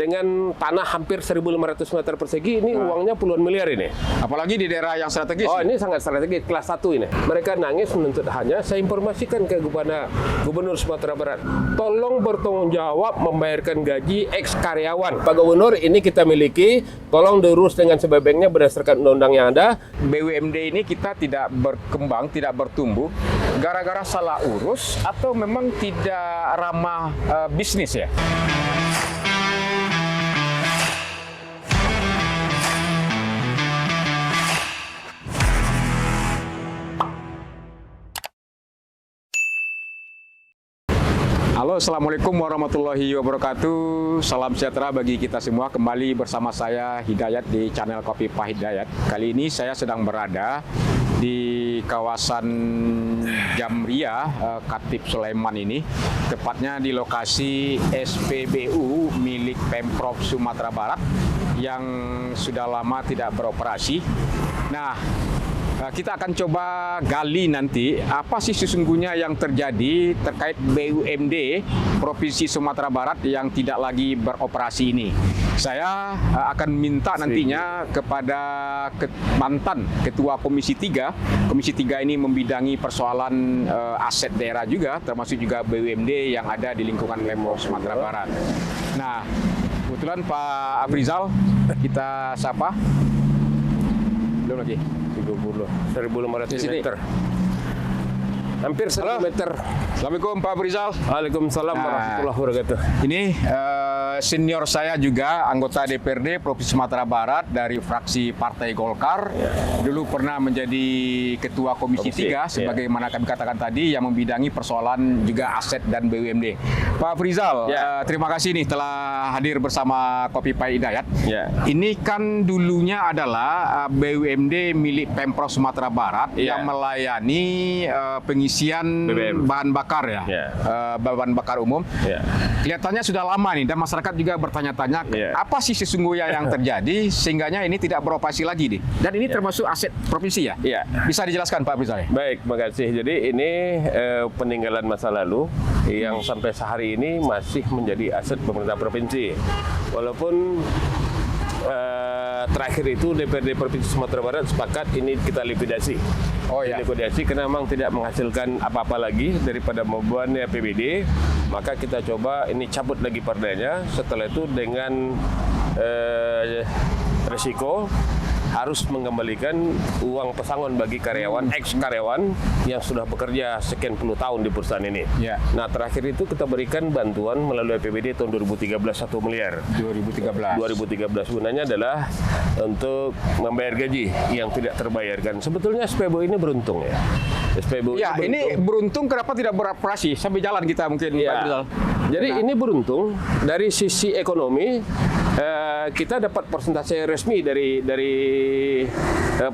dengan tanah hampir 1.500 meter persegi, ini uangnya puluhan miliar ini. Apalagi di daerah yang strategis. Oh, ini sangat strategis, kelas 1 ini. Mereka nangis menuntut hanya, saya informasikan ke Gubernur Sumatera Barat, tolong bertanggung jawab membayarkan gaji ex karyawan. Pak Gubernur, ini kita miliki, tolong diurus dengan sebaik-baiknya berdasarkan undang-undang yang ada. BUMD ini kita tidak berkembang, tidak bertumbuh gara-gara salah urus atau memang tidak ramah bisnis ya? Halo, Assalamualaikum warahmatullahi wabarakatuh. Salam sejahtera bagi kita semua. Kembali bersama saya Hidayat di channel Kopi Pak Hidayat. Kali ini saya sedang berada di kawasan Jamria, Khatib Sulaiman ini. Tepatnya di lokasi SPBU milik Pemprov Sumatera Barat yang sudah lama tidak beroperasi. Nah, kita akan coba gali nanti apa sih sesungguhnya yang terjadi terkait BUMD Provinsi Sumatera Barat yang tidak lagi beroperasi ini. Saya akan minta nantinya kepada mantan Ketua Komisi 3. Komisi 3 ini membidangi persoalan aset daerah juga, termasuk juga BUMD yang ada di lingkungan Pemprov Sumatera Barat. Nah, kebetulan Pak Afrizal kita sapa. Belum lagi. 1.500 meter. Hampir 1 meter. Assalamualaikum Pak Afrizal. Waalaikumsalam warahmatullahi wabarakatuh. Ini senior saya juga anggota DPRD Provinsi Sumatera Barat dari fraksi Partai Golkar. Dulu pernah menjadi Ketua Komisi 3 sebagaimana kami katakan tadi yang membidangi persoalan juga aset dan BUMD. Pak Afrizal, terima kasih nih telah hadir bersama Kopi Pak Hidayat. Ini kan dulunya adalah BUMD milik Pemprov Sumatera Barat yang melayani pengisian bahan bakar bahan bakar umum. Kelihatannya sudah lama nih dan masyarakat juga bertanya-tanya apa sih sesungguhnya yang terjadi sehingganya ini tidak beroperasi lagi nih. Dan ini termasuk aset provinsi ya? Bisa dijelaskan Pak Afrizal? Baik, makasih. Jadi ini peninggalan masa lalu yang sampai sehari ini masih menjadi aset pemerintah provinsi. Walaupun terakhir itu DPRD Provinsi Sumatera Barat sepakat ini kita likuidasi. Likuidasi karena memang tidak menghasilkan apa-apa lagi daripada membuatnya APBD, maka kita coba ini cabut lagi perdanya. Setelah itu dengan resiko harus mengembalikan uang pesangon bagi karyawan, ex-karyawan yang sudah bekerja sekian puluh tahun di perusahaan ini. Nah, terakhir itu kita berikan bantuan melalui APBD tahun 2013 1 miliar. 2013 gunanya adalah untuk membayar gaji yang tidak terbayarkan. Sebetulnya SPBU ini beruntung ya. SPBU ini beruntung kenapa tidak beroperasi sampai jalan kita mungkin Pak Afrizal. Jadi ini beruntung dari sisi ekonomi. Kita dapat persentase resmi dari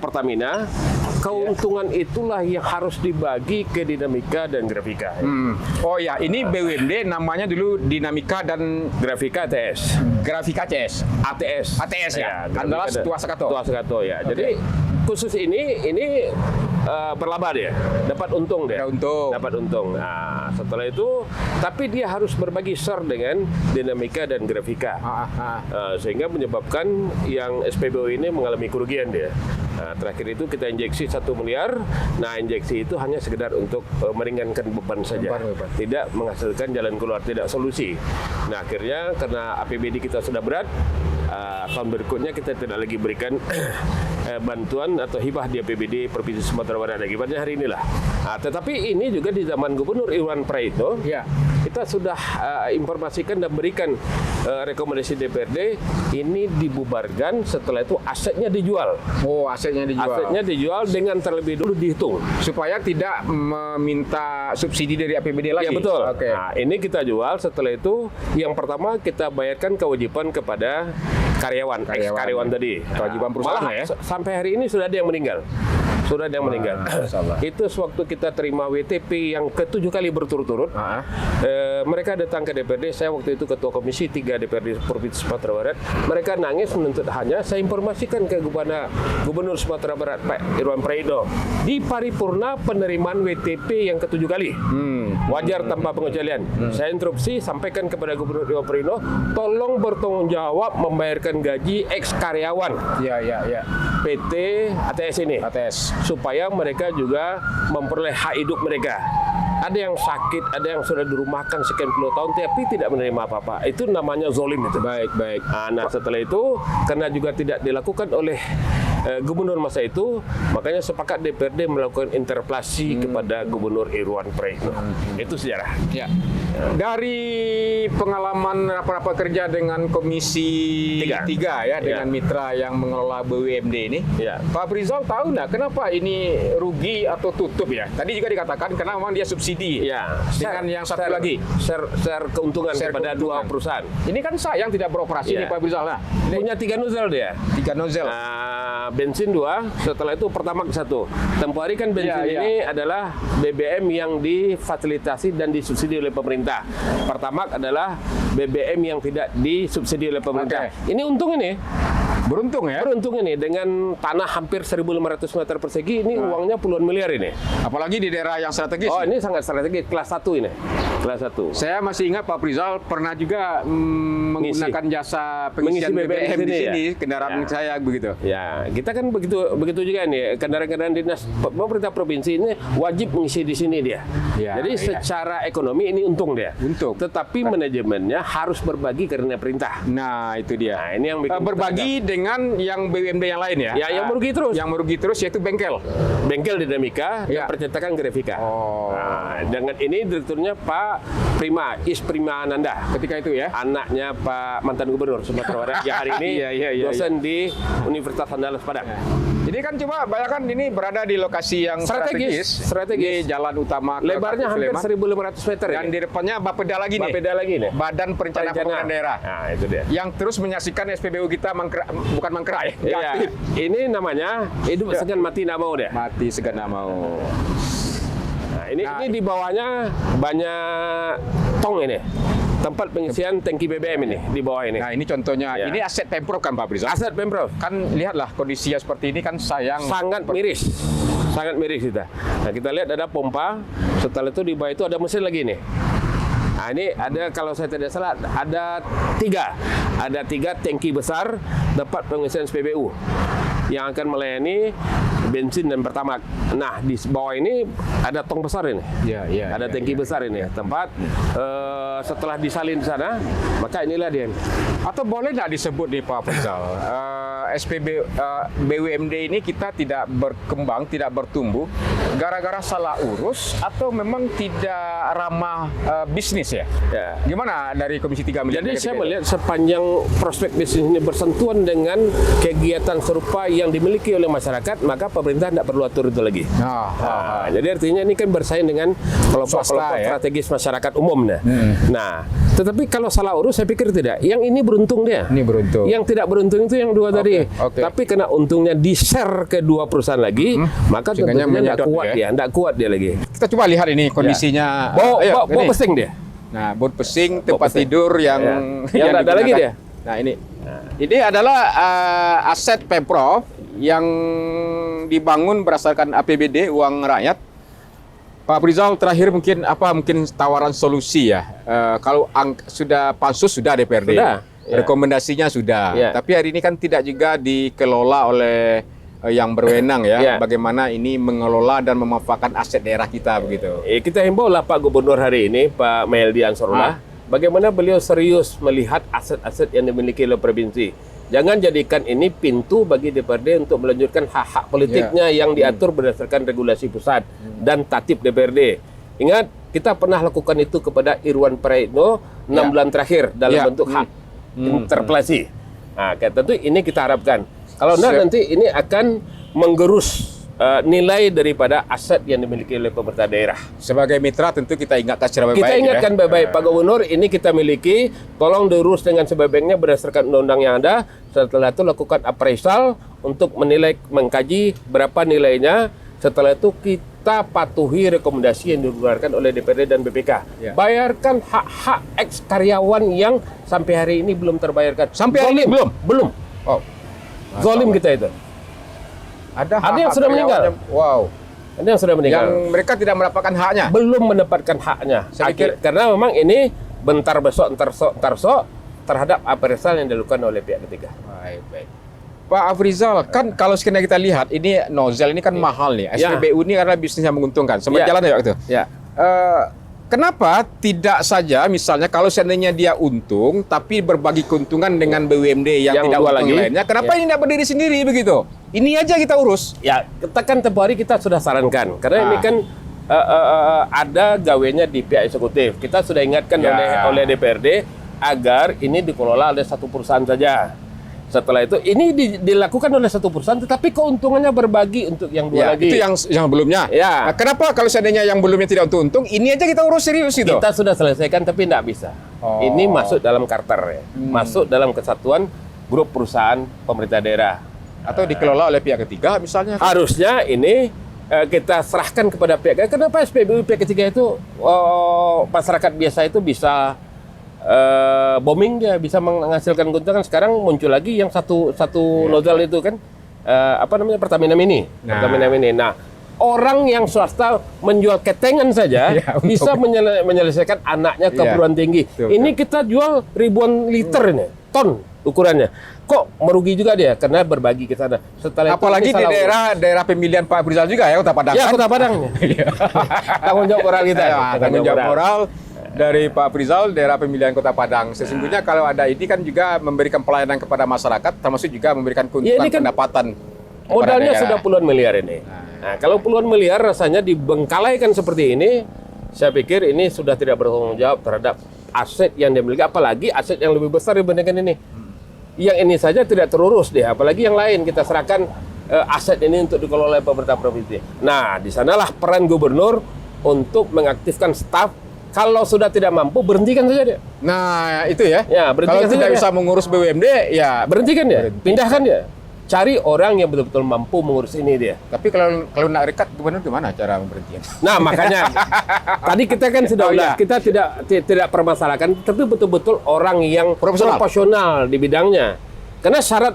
Pertamina. Keuntungan itulah yang harus dibagi ke Dinamika dan Grafika. Ini BUMD namanya dulu Dinamika dan Grafika ATS. Grafika CS. ATS ya. Adalah Tua Sekato ya. Jadi khusus ini berlaba dia, dapat untung dia. Dapat untung. Nah, setelah itu tapi dia harus berbagi share dengan Dinamika dan Grafika. Sehingga menyebabkan yang SPBU ini mengalami kerugian dia. Nah, terakhir itu kita injeksi 1 miliar. Nah, injeksi itu hanya sekedar untuk meringankan beban saja. Tidak menghasilkan jalan keluar, tidak solusi. Nah, akhirnya karena APBD kita sudah berat, tahun berikutnya kita tidak lagi berikan bantuan atau hibah di APBD Provinsi Sumatera Barat akibatnya hari inilah. Tetapi ini juga di zaman Gubernur Iwan Praetno, kita sudah informasikan dan berikan rekomendasi DPRD ini dibubarkan, setelah itu asetnya dijual. Asetnya dijual dengan terlebih dulu dihitung supaya tidak meminta subsidi dari APBD lagi. Ya betul. Nah, ini kita jual, setelah itu yang pertama kita bayarkan kewajiban kepada karyawan tadi. Kewajiban perusahaan ya. Sampai hari ini sudah ada yang meninggal. sudah ada yang meninggal. Itu sewaktu kita terima WTP yang ke-7 kali berturut-turut. Mereka datang ke DPRD, saya waktu itu Ketua Komisi 3 DPRD Provinsi Sumatera Barat. Mereka nangis menuntut hanya saya informasikan ke Gubernur Sumatera Barat Pak Irwan Prayitno di paripurna penerimaan WTP yang ke-7 kali. Wajar tanpa pengecualian. Saya instruksi sampaikan kepada Gubernur Irwan Prayitno, tolong bertanggung jawab membayarkan gaji ex karyawan. PT ATS ini. Supaya mereka juga memperoleh hak hidup mereka. Ada yang sakit, ada yang sudah dirumahkan sekian puluh tahun tapi tidak menerima apa-apa. Itu namanya zolim itu. Baik. Nah, setelah itu karena juga tidak dilakukan oleh gubernur masa itu, makanya sepakat DPRD melakukan interpelasi kepada Gubernur Irwan Prayitno. Itu sejarah. Ya. Dari pengalaman rapat-rapat kerja dengan Komisi 3 ya, dengan mitra yang mengelola BUMD ini, Pak Aprizal tahu nggak kenapa ini rugi atau tutup ya? Tadi juga dikatakan karena memang dia subsidi. Dengan yang satu lagi share keuntungan kepada dua perusahaan. Ini kan sayang tidak beroperasi nih Pak Aprizal. Nah, punya 3 nozzle dia. 3 nozzle. Bensin 2, setelah itu Pertamax 1. Tempoh hari kan bensin ini adalah BBM yang difasilitasi dan disubsidi oleh pemerintah. Pertamax adalah BBM yang tidak disubsidi oleh pemerintah. Ini untung ini. Beruntung ya? Beruntung ini dengan tanah hampir 1.500 meter persegi ini uangnya puluhan miliar ini. Apalagi di daerah yang strategis. Oh, ini sangat strategis, kelas 1 ini. Kelas 1. Saya masih ingat Pak Aprizal pernah juga menggunakan jasa pengisian BBM di sini, kendaraan saya begitu. Ya, kita kan begitu juga nih. Kendaraan-kendaraan dinas pemerintah provinsi ini wajib mengisi di sini dia. Jadi secara ekonomi ini untung dia. Untung. Tetapi manajemennya harus berbagi karena perintah. Nah, itu dia. Nah, ini yang bikin berbagi dengan yang BUMD yang lain ya? Yang merugi terus. Yang merugi terus yaitu bengkel. Bengkel Dinamika dan percetakan Grafika. Nah, dengan ini direkturnya Pak Prima, Prima Ananda. Ketika itu ya? Anaknya Pak mantan Gubernur Sumatera Barat yang hari ini dosen di Universitas Andalas Padang. Jadi kan coba bayangkan ini berada di lokasi yang strategis. Di jalan utama. Lebarnya hampir 1.500 meter. Dan di depannya Bapeda lagi nih. Badan Perencanaan Pembangunan Daerah. Nah, itu dia. Yang terus menyaksikan SPBU kita bukan mangkrak ya. Ini namanya hidup segan mati nggak mau dia. Mati segan nggak mau. Nah, ini di bawahnya banyak tong ini. Tempat pengisian tangki BBM ini di bawah ini. Nah, ini contohnya. Ini aset Pemprov kan Pak Aprizal? Aset Pemprov. Kan lihatlah kondisinya seperti ini kan sayang. Sangat miris. Sangat miris kita. Nah, kita lihat ada pompa. Setelah itu di bawah itu ada mesin lagi nih. Nah, ini ada kalau saya tidak salah ada 3 tangki besar tempat pengisian SPBU yang akan melayani bensin dan Pertamax. Nah, di bawah ini ada tong besar ini. Ada tangki besar ini. Tempat setelah disalin di sana, maka inilah dia. Atau boleh nggak disebut nih Pak Aprizal, BUMD ini kita tidak berkembang, tidak bertumbuh gara-gara salah urus atau memang tidak ramah bisnis ya? Gimana dari Komisi 3 melihat? Jadi saya melihat sepanjang prospek bisnis ini bersentuhan dengan kegiatan serupa yang dimiliki oleh masyarakat, maka pemerintah tidak perlu atur itu lagi. Jadi artinya ini kan bersaing dengan kelompok-kelompok strategis masyarakat umum. Nah, tetapi kalau salah urus saya pikir tidak. Yang ini beruntung dia. Ini beruntung. Yang tidak beruntung itu yang dua tadi. Tapi karena untungnya di-share ke 2 perusahaan lagi, maka tentunya tidak kuat dia lagi. Kita coba lihat ini kondisinya. Bawa pesing dia. Nah, bot pesing, tempat tidur yang ada lagi dia. Nah, ini adalah aset Pemprov yang dibangun berdasarkan APBD uang rakyat. Pak Aprizal, terakhir mungkin tawaran solusi ya? Kalau sudah pansus sudah DPRD, rekomendasinya sudah. Tapi hari ini kan tidak juga dikelola oleh yang berwenang ya. Bagaimana ini mengelola dan memanfaatkan aset daerah kita begitu. Kita himbau lah Pak Gubernur hari ini, Pak Meldi Ansarullah, bagaimana beliau serius melihat aset-aset yang dimiliki oleh provinsi. Jangan jadikan ini pintu bagi DPRD untuk melanjutkan hak-hak politiknya yang diatur berdasarkan regulasi pusat dan tatib DPRD. Ingat, kita pernah lakukan itu kepada Irwan Prayitno 6 bulan terakhir dalam bentuk hak interpelasi. Nah, tentu ini kita harapkan. Kalau nanti ini akan menggerus nilai daripada aset yang dimiliki oleh pemerintah daerah. Sebagai mitra tentu kita ingatkan secara baik-baik. Kita ingatkan baik-baik, Pak Gubernur, ini kita miliki, tolong diurus dengan sebaik-baiknya berdasarkan undang-undang yang ada. Setelah itu lakukan appraisal untuk menilai, mengkaji berapa nilainya. Setelah itu kita patuhi rekomendasi yang dikeluarkan oleh DPRD dan BPK. Ya. Bayarkan hak-hak ex karyawan yang sampai hari ini belum terbayarkan. Sampai hari ini belum? Belum. Oh. Zolim kita itu. Ada yang sudah meninggal. Wow. Ada yang sudah meninggal. Yang mereka tidak mendapatkan haknya. Belum mendapatkan haknya. Saya pikir Karena memang ini bentar besok, entar sok terhadap appraisal yang dilakukan oleh pihak ketiga. Baik. Pak Afrizal, kan kalau sekarang kita lihat ini nozzle ini kan mahal nih. Ya. SPBU ini karena bisnis yang menguntungkan. Sempat Ya. jalan ya waktu itu. Ya. Kenapa tidak saja misalnya kalau seandainya dia untung tapi berbagi keuntungan dengan BUMD yang tidak dua untung lagi. lainnya, kenapa Ya. ini tidak berdiri sendiri begitu? Ini aja kita urus. Ya, kita kan tempoh hari kita sudah sarankan karena ini kan ada gawenya di pihak eksekutif. Kita sudah ingatkan Ya. oleh DPRD agar ini dikelola oleh satu perusahaan saja. Setelah itu ini dilakukan oleh satu perusahaan, tetapi keuntungannya berbagi untuk yang dua lagi. Itu yang sebelumnya. Ya. Nah, kenapa kalau seandainya yang belumnya tidak untung, ini aja kita urus serius itu? Kita sudah selesaikan tapi tidak bisa. Oh. Ini masuk dalam charter ya. Masuk dalam kesatuan grup perusahaan pemerintah daerah. Atau dikelola oleh pihak ketiga misalnya? Harusnya ini kita serahkan kepada pihak ketiga. Kenapa SPBU pihak ketiga itu masyarakat biasa itu bisa booming, dia bisa menghasilkan keuntungan. Sekarang muncul lagi yang satu nozzle itu kan Pertamina Mini. Pertamina Mini. Nah, orang yang swasta menjual ketengan saja Ya, bisa menyelesaikan anaknya ke perguruan tinggi. Betul. Ini kita jual ribuan liter ini, ton ukurannya. Kok merugi juga dia karena berbagi ke sana. Setelah Apalagi itu di daerah pemilihan Pak Afrizal juga ya, Kota Padang. Ya, kan? Kota Padang. Tanggung jawab moral kita. Ya, tanggung jawab moral dari Pak Afrizal, daerah pemilihan Kota Padang. Sesungguhnya kalau ada ini kan juga memberikan pelayanan kepada masyarakat, termasuk juga memberikan keuntungan ini kan pendapatan. kepada Modalnya daerah. sudah puluhan miliar ini. Nah, kalau puluhan miliar rasanya dibengkalaikan seperti ini, saya pikir ini sudah tidak bertanggung jawab terhadap aset yang dimiliki, apalagi aset yang lebih besar dibandingkan ini. Yang ini saja tidak terurus deh, apalagi yang lain kita serahkan aset ini untuk dikelola oleh pemerintah provinsi. Nah, di sanalah peran gubernur untuk mengaktifkan staf. Kalau sudah tidak mampu, berhentikan saja dia. Nah, itu ya. Ya, berhentikan kalau tidak saja bisa mengurus BUMD, ya. Berhentikan dia, pindahkan dia. Cari orang yang betul-betul mampu mengurus ini dia. Tapi kalau nak rekat, gubernur gimana cara memberhentikan? Nah, makanya tadi kita kan sudah Oh, ulas, iya. kita tidak permasalahkan, tapi betul-betul orang yang Profesional. profesional di bidangnya. Karena syarat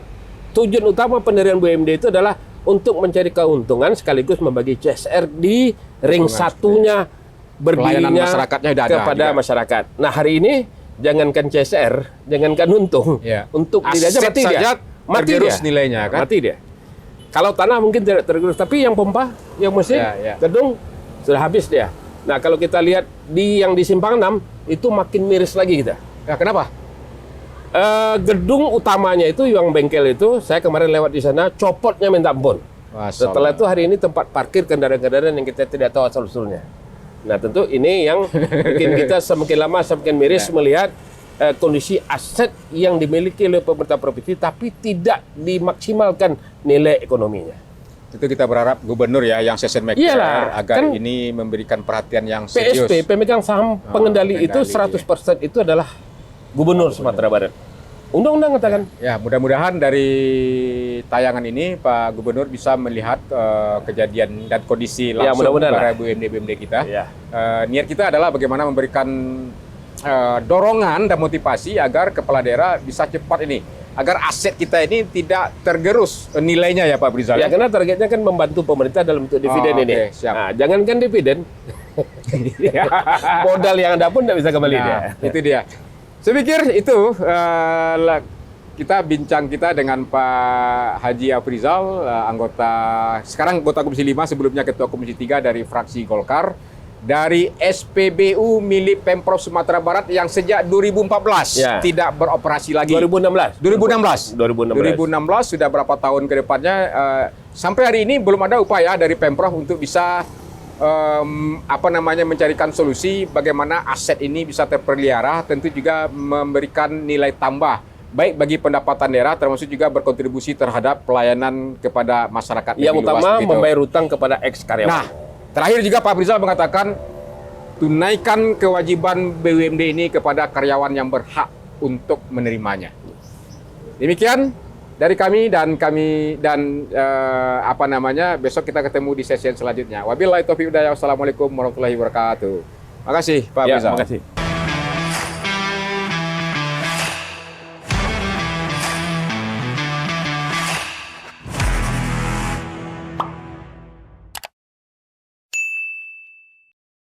tujuan utama pendirian BUMD itu adalah untuk mencari keuntungan sekaligus membagi CSR di ring satunya Pelayanan berdirinya masyarakatnya udah ada kepada juga. masyarakat. Nah, hari ini jangankan CSR, jangankan untung, Ya. untuk Aset tidak aja mati saja dia. Mati tergerus dia. nilainya kan? Mati dia. Kalau tanah mungkin tidak tergerus, tapi yang pompa, yang mesin, Ya. gedung sudah habis dia. Nah, kalau kita lihat yang di Simpang 6 itu makin miris lagi kita. Ya, kenapa? Gedung utamanya itu yang bengkel itu, saya kemarin lewat di sana, copotnya minta ampun. Setelah itu hari ini tempat parkir kendaraan-kendaraan yang kita tidak tahu asal-usulnya. Nah, tentu ini yang bikin kita semakin lama semakin miris melihat kondisi aset yang dimiliki oleh pemerintah provinsi tapi tidak dimaksimalkan nilai ekonominya. Tentu kita berharap gubernur ya yang session maker Iyalah, agar kan ini memberikan perhatian yang serius. PSP, pemegang saham pengendali itu pengendali, 100% itu adalah gubernur Sumatera Barat. Undang-undang katakan. Ya, mudah-mudahan dari tayangan ini Pak Gubernur bisa melihat kejadian dan kondisi Ya, langsung mudah-mudahan para lah. BUMD kita. Ya. Niat kita adalah bagaimana memberikan dorongan dan motivasi agar kepala daerah bisa cepat ini, agar aset kita ini tidak tergerus nilainya ya Pak Afrizal. Ya, karena targetnya kan membantu pemerintah dalam bentuk dividen Oh, ini. oke, siap. Nah, jangankan dividen, modal yang ada pun tidak bisa kembali dia. Nah, itu dia. Saya pikir itu kita bincang kita dengan Pak Haji Afrizal, sekarang anggota Komisi 5, sebelumnya Ketua Komisi 3 dari fraksi Golkar, dari SPBU milik Pemprov Sumatera Barat yang sejak 2014 Ya. tidak beroperasi lagi. 2016. 2016 sudah berapa tahun ke depannya, sampai hari ini belum ada upaya dari Pemprov untuk bisa mencarikan solusi bagaimana aset ini bisa terpelihara, tentu juga memberikan nilai tambah baik bagi pendapatan daerah termasuk juga berkontribusi terhadap pelayanan kepada masyarakat Yang lebih luas, utama begitu. membayar hutang kepada ex karyawan. Nah, terakhir juga Pak Rizal mengatakan tunaikan kewajiban BUMD ini kepada karyawan yang berhak untuk menerimanya. Demikian dari kami besok kita ketemu di sesi selanjutnya. Wabillahi taufiq hidayah. Wassalamualaikum warahmatullahi wabarakatuh. Makasih Pak Rizal. Terima kasih.